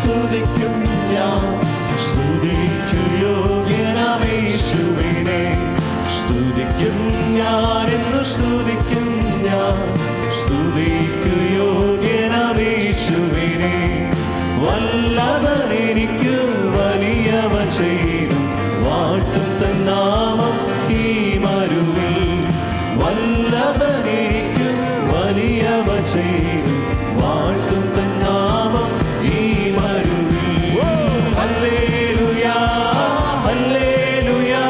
സ്തുതിക്കും ഞാൻ. സ്തുതിക്കു യോഗ്യനാമേശുവിനെ സ്തുതിക്കും ഞാൻ, എന്ന് സ്തുതിക്കും ഞാൻ. സ്തുതിക്കു യോഗ്യനാമേശുവിനെ വല്ലവൻ എനിക്ക് വലിയവ ചെയ്തു വാഴ്ത്തും തൻ നാമം ഈ മരുവിൽ. വല്ലവൻ എനിക്ക് വലിയവ ചെയ്തു വാഴ്ത്തും തൻ നാമം ഈ മരുവിൽ. ഹല്ലേലൂയാ ഹല്ലേലൂയാ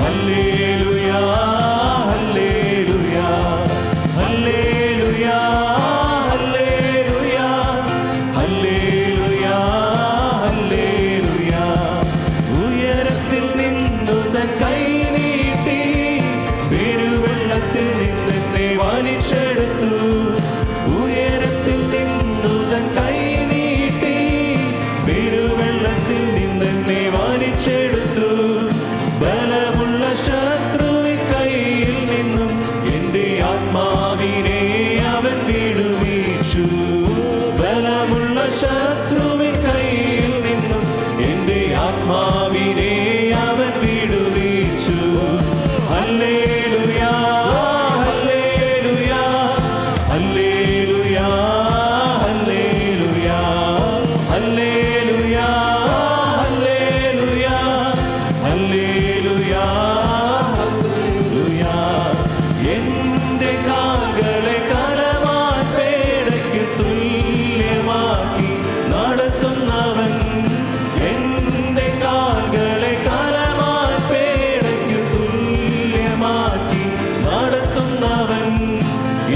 ഹല്ലേലൂയാ ഹല്ലേലൂയാ ഹല്ലേലൂയാ ഹല്ലേലൂയാ ഹല്ലേലൂയാ ഹല്ലേലൂയാ. ഉയരത്തിൽ നിന്നു തൻ കൈ നീട്ടി പെരുവെള്ളത്തിൽ നിന്നെ വലിച്ചെടുത്തു. ഉയരത്തിൽ നിന്നു തൻ കൈ നീട്ടി പെരുവെള്ളത്തിൽ നിന്നെ വലിച്ചെടുത്തു. ബലമുള്ള ശത്രുവിൻ കയ്യിൽ നിന്നും എന്റെ ആത്മാവിനെ അവൻ വിടുവിച്ചു. ബലമുള്ള ശത്രുവിൻ കയ്യിൽ നിന്നും എന്റെ ആത്മാവിനെ അവൻ വിടുവിച്ചു. ഹല്ലേലൂയാ ഹല്ലേലൂയാ ഹല്ലേലൂയാ ഹല്ലേലൂയാ ഹല്ലേലൂയാ ഹല്ലേലൂയാ ഹല്ലേലൂയാ ഹല്ലേലൂയാ. എന്റെ കാലുകളെ കലമാൻ പേടയ്ക്ക് തുല്യമാക്കി നടത്തുന്നവൻ. എന്റെ കാലുകളെ കലമാൻ പേടയ്ക്ക് തുല്യമാക്കി നടത്തുന്നവൻ.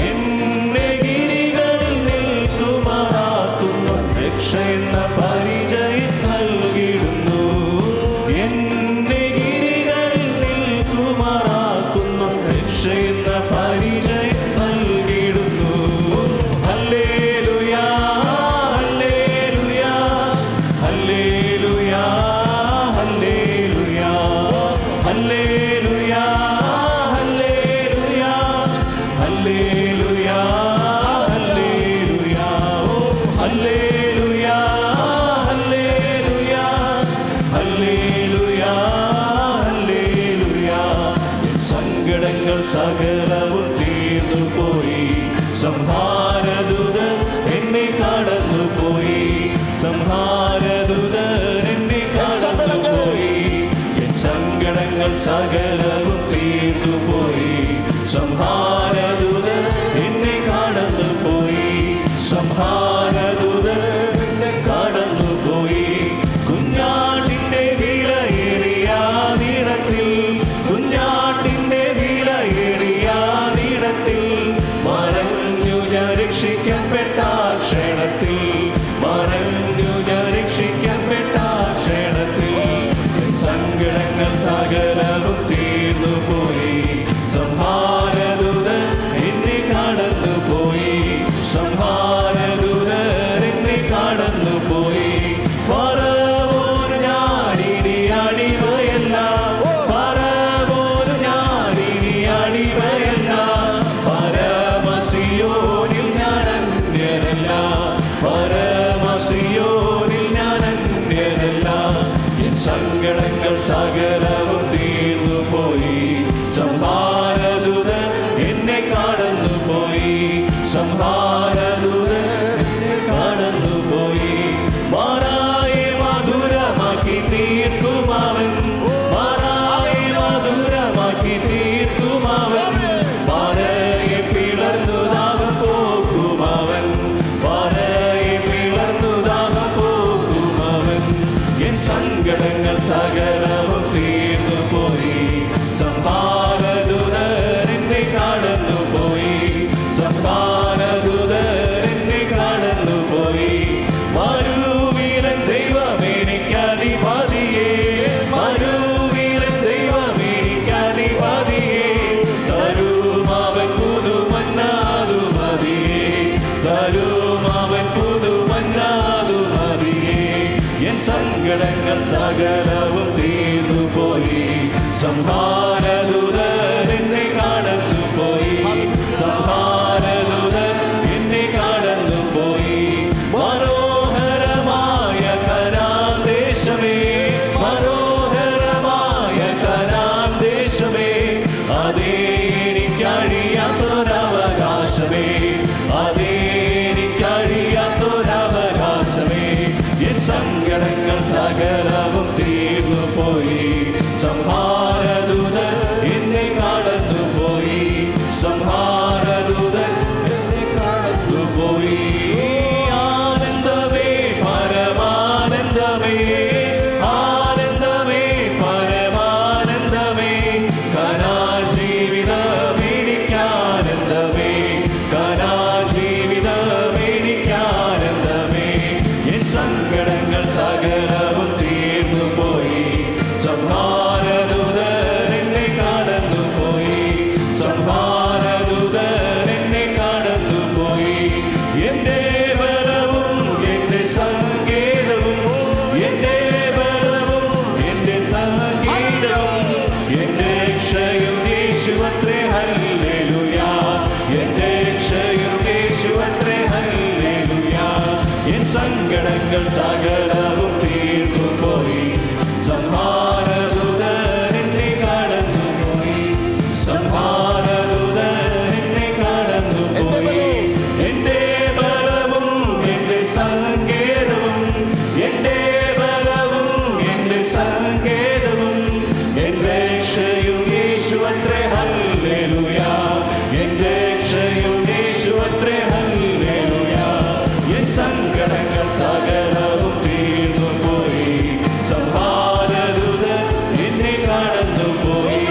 എന്നെ ഗിരികളിൽ നിൽക്കുമാറാക്കുന്നു. രക്ഷ എന്ന പരിചയം നൽകിടുന്നു. എന്നെ ഗിരികളിൽ നിൽക്കുമാറാക്കുന്നു. രക്ഷ എന്ന പരിചയം നൽകിടുന്നു. ഹല്ലേലൂയാ ഹല്ലേലൂയാ ഹല്ലേലൂയാ ഹല്ലേലൂയാ ഹല്ലേലൂയാ ഹല്ലേലൂയാ ഹല്ലേലൂയാ ഹല്ലേലൂയാ ഹല്ലേലൂയാ ഹല്ലേലൂയാ ഹല്ലേലൂയാ ഹല്ലേലൂയാ. സങ്കടങ്ങൾ സകലവും തീർന്നുപോയി. സംഹാരദൂതൻ എന്നെ കടന്നുപോയി. സംഹാരദൂതൻ എന്നെ കടന്നുപോയി. എൻ സങ്കടങ്ങൾ സകലവും തീർന്നുപോയി. സംഹാരദൂതൻ എന്നെ കടന്നുപോയി. സംഹാരദൂതൻ എന്നെ കടന്നുപോയി. കുഞ്ഞാട്ടിന്റെ വിലയേറിയ നീളത്തിൽ, കുഞ്ഞാട്ടിന്റെ വിലയേറിയ നീളത്തിൽ മറഞ്ഞു ഞാൻ രക്ഷിക്കപ്പെട്ട ക്ഷണത്തിൽ, മറഞ്ഞു ഞാൻ രക്ഷിക്കപ്പെട്ട ക്ഷണത്തിൽ. സങ്കടങ്ങൾ സകലവും തീർന്നുപോയി. സംഹാരദൂതൻ എന്നെ കടന്നുപോയി. സംഹാരദൂതൻ എന്നെ കടന്നുപോയി. ഫറവോന് ഞാനിനി അടിമയല്ല, ഫറവോന് ഞാനിനി അടിമയല്ല. പരമസിയോനിൽ ഞാൻ അന്യനല്ല, പരമസിയോനിൽ ഞാൻ അന്യനല്ല. എൻ സങ്കടങ്ങൾ സകലവും തീർന്നുപോയി. സംഹാരദൂതൻ എന്നെ കടന്നുപോയി. സംഹാരദൂതൻ എന്നെ കടന്നുപോയി. മാറായെ മധുരമാക്കി തീർക്കുമവൻ, മാറായെ മധുരമാക്കി തീർക്കുമവൻ. പാറയെ പിളർന്നു ദാഹം പോക്കുമവൻ, പാറയെ പിളർന്നു ദാഹം പോക്കുമവൻ. എൻ സങ്കടങ്ങൾ സകലവും തീർന്നുപോയി. സംഹാരദൂതൻ എന്നെ കടന്നുപോയി. സംഹാരദൂതൻ എന്നെ കടന്നുപോയി. മരുവിലൻ ദൈവമെനിക്കധിപതിയേ, മരുവിലൻ ദൈവമെനിക്കധിപതിയേ. തരുമവൻ പുതുമന്നാതു മതിയേ, തരുമവൻ പുതുമന്നാതു മതിയേ. എൻ സങ്കടങ്ങൾ സകലവും തീർന്നുപോയി. സംഹാരദൂതൻ എന്നെ കടന്നുപോയി. സംഹാരദൂതൻ എന്നെ കടന്നുപോയി. മനോഹരമായ അവകാശമേ, അതെനിക്കഴിയാത്തൊരവകാശമേ. എൻ സങ്കടങ്ങൾ സകലവും തീർന്നു പോയി, സംഹാരദൂതൻ എന്നെ കടന്നുപോയി, സംഹാരദൂതൻ എന്നെ കടന്നുപോയി. ആനന്ദമേ പരമാനന്ദമേ, ആനന്ദമേ പരമാനന്ദമേ, കനാജീവിതമെനിക്കാനന്ദമേ, കനാജീവിതമെനിക്കാനന്ദമേ. എൻ സങ്കടങ്ങൾ സകലവും തീർന്നു പോയി, സംഹാരദൂതൻ എന്നെ കടന്നുപോയി, സംഹാരദൂതൻ എന്നെ കടന്നുപോയി. എന്റെ ബലവും എന്റെ സങ്കേതവും, എന്റെ ബലവും എന്റെ സങ്കേതവും, എന്റെ രക്ഷയും യേശുവത്രേ ഹല്ലേലൂയ, എന്റെ രക്ഷയും യേശുവത്രേ ഹല്ലേലൂയ. എൻ സങ്കടങ്ങൾ സകലവും തീർന്നു പോയി, സംഹാരദൂതൻ എന്നെ കടന്നുപോയി, സംഹാരദൂതൻ എന്നെ കടന്നുപോയി. എന്റെ ബലവും എന്റെ സങ്കേതവും, എന്റെ ബലവും എന്റെ സങ്കേതവും, എന്റെ രക്ഷയും യേശുവത്രേ ഹല്ലേലൂയ, എന്റെ രക്ഷയും യേശുവത്രേ ഹല്ലേലൂയ. എൻ സങ്കടങ്ങൾ സകലവും തീർന്നു പോയി, സംഹാരദൂതൻ എന്നെ കടന്നുപോയി,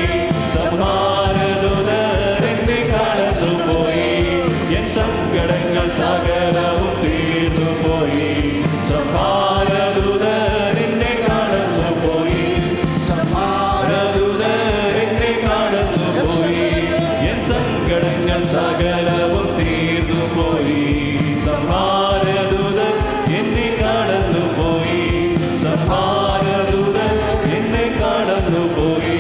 സംഹാരദൂതൻ എന്നെ കടന്നുപോയി. എൻ സങ്കടങ്ങൾ സകലവും തീർന്നു പോയി, സംഹാരദൂതൻ എന്നെ കടന്നുപോയി, സംഹാരദൂതൻ എന്നെ കടന്നുപോയി. എൻ സങ്കടങ്ങൾ സകലവും തീർന്നു പോയി, സംഹാരദൂതൻ എന്നെ കടന്നുപോയി, സംഹാരദൂതൻ എന്നെ കടന്നുപോയി.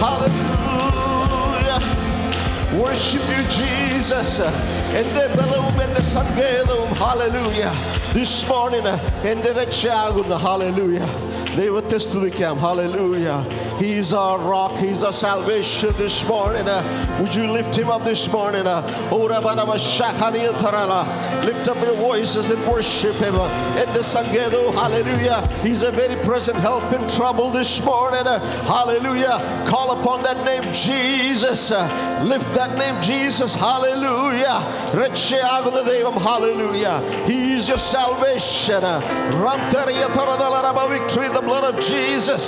Hallelujah. Worship you, Jesus. എന്റെ ബലവും എന്റെ സങ്കേതവും, hallelujah. This morning എന്റെ രക്ഷയാകുന്നു, hallelujah. ദൈവത്തെ സ്തുതിക്കാം, hallelujah. He is our rock, He is our salvation this morning. Would you lift Him up this morning? Lift up your voices and worship Him. എന്റെ സങ്കേതവും, hallelujah. He's a very present help in trouble this morning, hallelujah. Call upon that name Jesus. Lift that name Jesus, hallelujah. രക്ഷയാകുന്ന ദൈവം, hallelujah. He is your salvation. Victory in the blood of Jesus,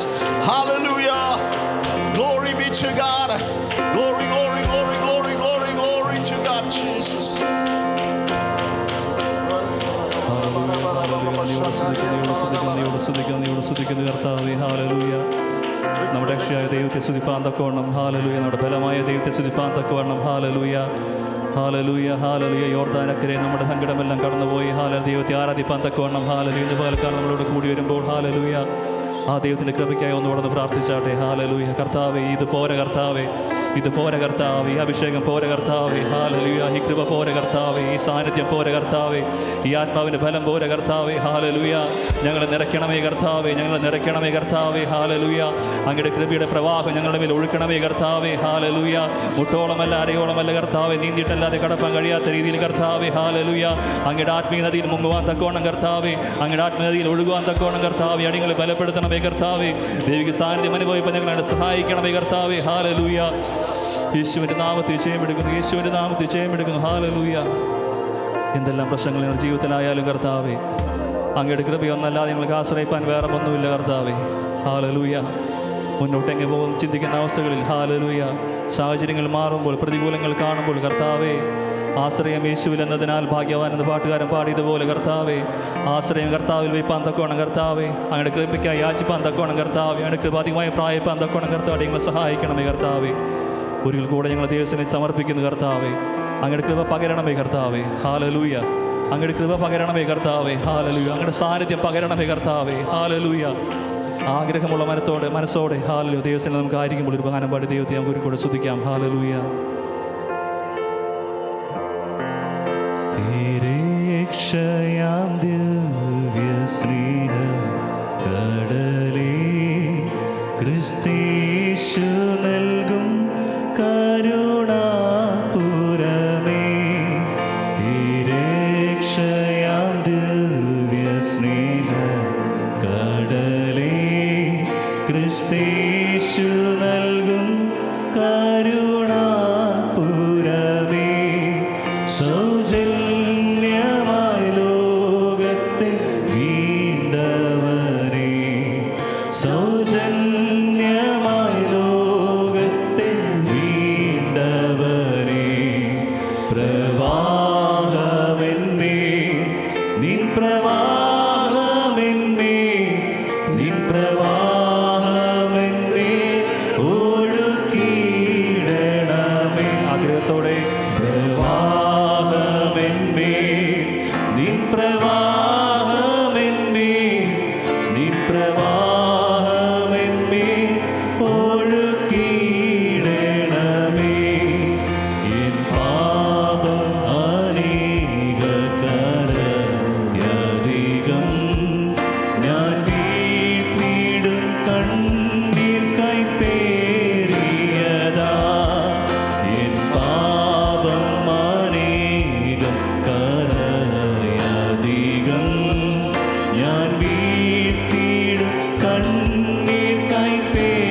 hallelujah. Glory be to God. Glory, glory, glory, glory, glory, glory to God, Jesus. നമ്മുടെ രക്ഷയായ ദൈവത്തെ സ്തുതിപ്പാൻ തക്കവണ്ണം, hallelujah. നമ്മുടെ ബലമായ ദൈവത്തെ സ്തുതിപ്പാൻ തക്കവണ്ണം, hallelujah, hallelujah, hallelujah. യോർദാനക്കരെ നമ്മുടെ സങ്കടമെല്ലാം കടന്നുപോയി, ദൈവത്തെ ആരാധിപ്പാൻ തക്കവണ്ണം, ഹാലലൂയ. ഇന്ന് പകൽക്കാലം നമ്മളോട് കൂടി വരുമ്പോൾ, ഹാലലൂയ, ആ ദൈവത്തിൻ്റെ കൃപയ്ക്കായി ഒന്നുകൂടെ പ്രാർത്ഥിച്ചാട്ടെ. ഹാലലൂയ. കർത്താവേ, ഇത് പോര കർത്താവേ, ഇത് പോര കർത്താവേ, ഈ അഭിഷേകം പോര കർത്താവേ, ഹാലലൂയ. ഈ കൃപ പോര കർത്താവേ, ഈ സാന്നിധ്യം പോര കർത്താവേ, ഈ ആത്മാവിൻ്റെ ഫലം പോര കർത്താവേ, ഹാലലൂയ. ഞങ്ങളെ നിറയ്ക്കണമേ കർത്താവേ, ഞങ്ങളെ നിറയ്ക്കണമേ കർത്താവേ, ഹാലലൂയ. അങ്ങയുടെ കൃപയുടെ പ്രവാഹം ഞങ്ങളുടെ മേൽ ഒഴുക്കണമേ കർത്താവേ, ഹാലലൂയ. മുട്ടോളമല്ല അരയോളമല്ല കർത്താവേ, നീന്തിയിട്ടല്ലാതെ കടപ്പാൻ കഴിയാത്ത രീതിയിൽ കർത്താവേ, ഹാലലൂയ. അങ്ങയുടെ ആത്മീയ നദിയിൽ മുങ്ങുവാൻ തക്കോണം കർത്താവേ, അങ്ങയുടെ ആത്മീയ നദിയിൽ ഒഴുകുവാൻ തക്കോണം കർത്താവേ. അടികളെ ബലപ്പെടുത്തണമേ കർത്താവേ, ദൈവിക സാന്നിധ്യം അനുഭവിക്കാൻ ഞങ്ങളെ സഹായിക്കണമേ കർത്താവേ, ഹാലലൂയ. യേശുവിൻ്റെ നാമത്തിൽ ജയമെടുക്കുന്നു, യേശുവിൻ്റെ നാമത്തിൽ ജയമെടുക്കുന്നു, ഹാലലൂയ. എന്തെല്ലാം പ്രശ്നങ്ങൾ ഞങ്ങളുടെ ജീവിതത്തിലായാലും കർത്താവേ, അങ്ങയുടെ കൃപയൊന്നല്ലാതെ ഞങ്ങൾക്ക് ആശ്രയിപ്പാൻ വേറെ ഒന്നുമില്ല കർത്താവേ, ഹാലലൂയ. മുന്നോട്ടെങ്ങ് പോകും ചിന്തിക്കുന്ന അവസ്ഥകളിൽ, ഹാലലൂയ, സാഹചര്യങ്ങൾ മാറുമ്പോൾ, പ്രതികൂലങ്ങൾ കാണുമ്പോൾ കർത്താവേ, ആശ്രയം യേശുവിൽ എന്നതിനാൽ ഭാഗ്യവാൻ എന്ന് പാട്ടുകാരൻ പാടിയതുപോലെ കർത്താവേ, ആശ്രയം കർത്താവിൽ വയ്പ്പാൻ തക്കോണം കർത്താവേ, അങ്ങയുടെ കൃപയ്ക്കായി യാചിപ്പാൻ തക്കോണം കർത്താവേ, അങ്ങയുടെ കൃപാധികമായി പ്രായപ്പാൻ തക്കോണം കർത്താവേ. ഞങ്ങളെ സഹായിക്കണമേ കർത്താവേ. ഒരിക്കൽ കൂടെ ഞങ്ങൾ ദൈവത്തിനെ സമർപ്പിക്കുന്നു കർത്താവേ. അങ്ങയുടെ കൃപ പകരണമേ കർത്താവേ, ഹാലലൂയ. അങ്ങയുടെ കൃപ പകരണമേ കർത്താവേ, ഹാലലൂയ. അങ്ങയുടെ സാന്നിധ്യം പകരണമേ കർത്താവേ, ഹാലലൂയ. ആഗ്രഹമുള്ള മനസ്സോടെ ഹാലലൂയ ദൈവത്തിനെ നമുക്ക് ആയിരിക്കുമ്പോൾ ഒരു ഗാനം പാടി ദൈവത്തെ നമുക്ക് ഒരു കൂടെ സ്തുതിക്കാം, ഹാലലൂയ. രക്ഷയാം ദിവ്യ സ്നേഹ കടലേ, ക്രിസ്തീശു നൽകും കരുണാപൂർണ ഹൃദയത്തോടെ പ്രവാഹമെന്മേൽ നിൻ പ്രവാഹമെന്മേൽ നിൻ പ്രവാഹമെന്മേൽ ഒഴുകിയിടണമേ. എൻ പാപം അനേകകരയധികം ഞാൻ വീഴ്ത്തിയിടും കണ്ണീർ കൈപ്പേറിയതാ. എൻ പാപം അനേകകരയധികം ഞാൻ വീഴ്ത്തിയിടും കണ്ണീർ കൈപ്പേറിയതാ.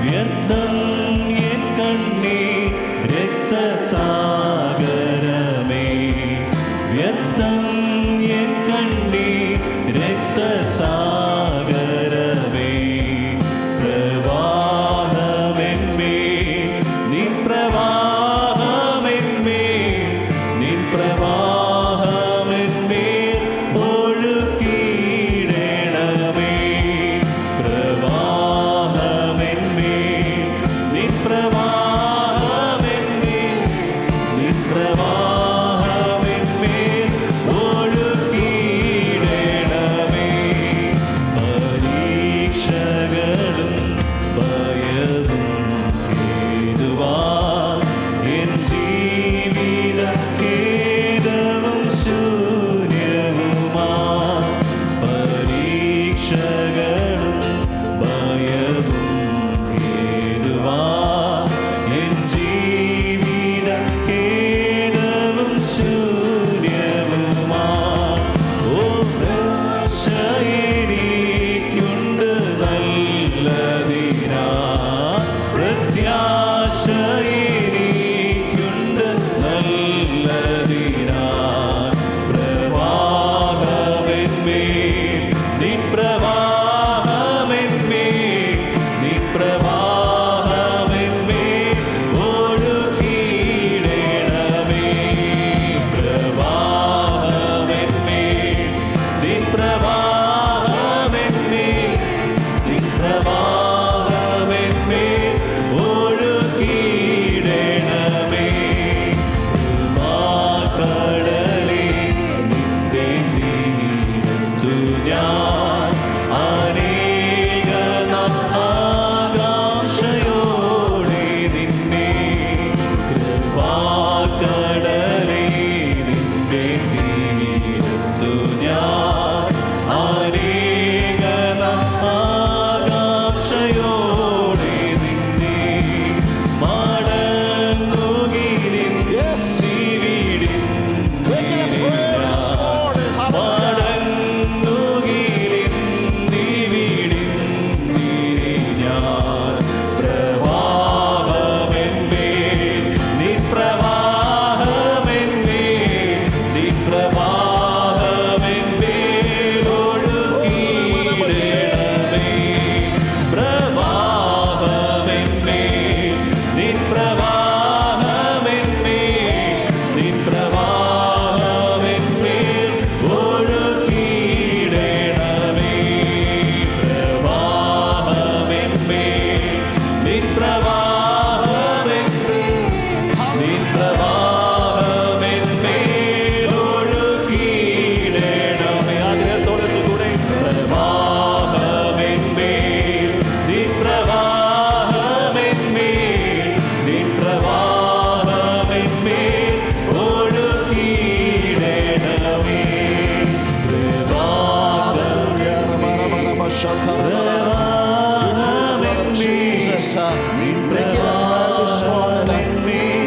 വ്യർത്ഥം എൻ കണ്ണീർ രക്തസാഗരമേ, വ്യർത്ഥം എൻ കണ്ണീർ രക്തസാഗരമേ. പ്രവാഹമെന്മേൽ നിൻ പ്രവാഹമെന്മേൽ നിൻ പ്രവാഹമെന്മേൽ ഒഴുകിയിടണമേ. പ്രവാഹമെന്മേൽ നിൻ പ്രവാഹമെന്മേൽ നിൻ പ്രവാഹമെന്മേൽ ഒഴുകിയിടണമേ. പരീക്ഷകളും ഭയവും ഹേതുവാൻ എൻ ജീവിതഖേദവും ശൂന്യവുമാ. പരീക്ഷകളും ഭയവും ഹേതുവാൻ എൻ ജീവിതഖേദവും ശൂന്യവുമാ. ഓ പ്രത്യാശയെനിക്കുണ്ട് നല്ലതിനാ, പ്രത്യാശയെനിക്കുണ്ട് നല്ലതിനാ. പ്രവാഹമെന്മേൽ നിൻ പ്രവാഹമെന്മേൽ നിൻ പ്രവാഹമെന്മേൽ ഒഴുകിയിടണമേ. പ്രവാഹമെന്മേൽ നിൻ പ്രവാഹമെന്മേൽ നിൻ പ്രവാഹമെന്മേൽ ഒഴുകിയിടണമേ. കൃപാകടലേ നിന്റെ തീരത്തു ഞാൻ അനേകനാൾ ആകാംക്ഷയോടെ നിന്നെ. കൃപാകടലേ നിന്റെ തീരത്തു ഞാൻ അനേകനാൾ ആകാംക്ഷയോടെ നിന്നെ. മടങ്ങുകിലും Yes. ജീവിടും Making a prayer this morning. Hallelujah. മടങ്ങുകിലും ജീവിടും ഞാൻ. പ്രവാഹമെന്മേൽ നിൻ പ്രവാഹമെന്മേൽ നിൻ പ്രവാഹമെന്മേൽ ഒഴുകിയിടണമേ. പ്രവാഹമെന്മേൽ നിൻ പ്രവാഹമെന്മേൽ നിൻ പ്രവാഹമെന്മേൽ ഒഴുകിയിടണമേ. പ്രവാഹമെന്മേൽ നിൻ പ്രവാഹമെന്മേൽ നിൻ പ്രവാഹമെന്മേൽ ഒഴുകിയിടണമേ. ആഗ്രഹത്തോടെ കൂടെ പ്രവാഹമെന്മേൽ നിൻ പ്രവാഹമെന്മേൽ നിൻ പ്രവാഹമെന്മേൽ ഒഴുകിയിടണമേ. Jesus, make it a prayer this morning.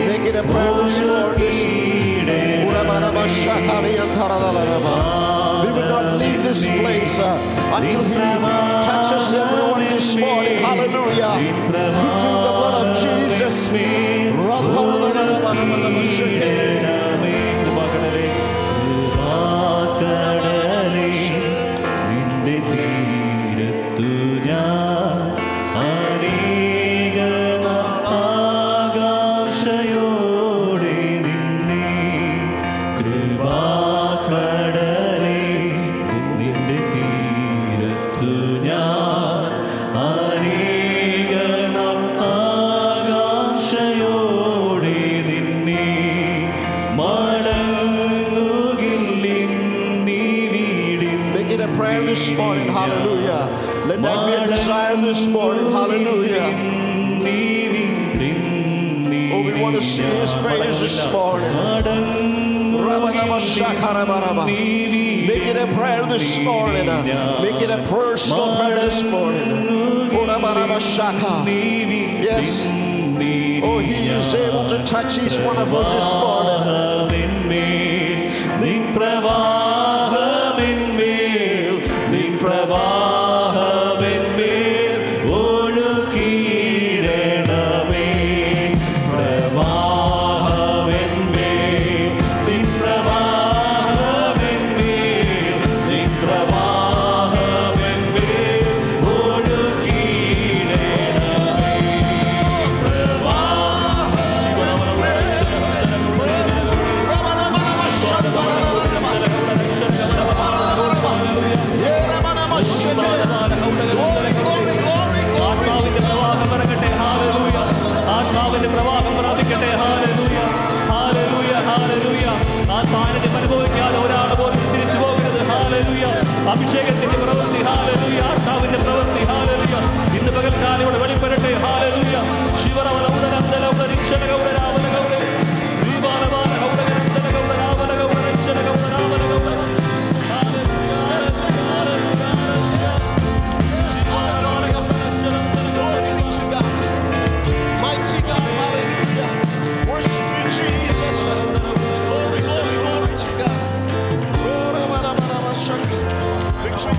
Make it a prayer this morning. We will not leave this place until He touches everyone this morning. Hallelujah. Through the blood of Jesus. നിന്റെ തീരത്തു ഞാൻ അനേകനാൾ ആകാംക്ഷയോടെ നിന്നെ. കൃപാകടലേ നിന്റെ തീരത്തു ഞാൻ അനേകനാൾ this morning. Hallelujah. Oh, we want to see His praise this morning. Make it a prayer this morning. Make it a personal prayer this morning. Yes. Oh, He is able to touch each one of us this morning. ആത്മാവിന്റെ പ്രവാഹം പ്രാപിക്കട്ടെ. Hallelujah, hallelujah, hallelujah. ആ സാന്നിധ്യം അനുഭവിക്കാതെ ഒരാൾ പോലും തിരിച്ചു പോകരുത്. Hallelujah. അഭിഷേകത്തിന്റെ പ്രവൃത്തി, ഹല്ലേലൂയ. ആത്മാവിന്റെ പ്രവൃത്തി, ഹല്ലേലൂയ. ഇന്ന് പകൽക്കാലം ഇവിടെ വെളിപ്പെടട്ടെ. Hallelujah. ശിവറവല ഉടനന്തല ഉടരിക്ഷണ ഉടരാവല Gaura ദീപാലവാല ഉടനന്തല ഉടരാവല Gaura Rakshana ഉടരാവല Gaura.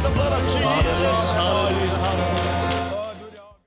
The blood of Jesus.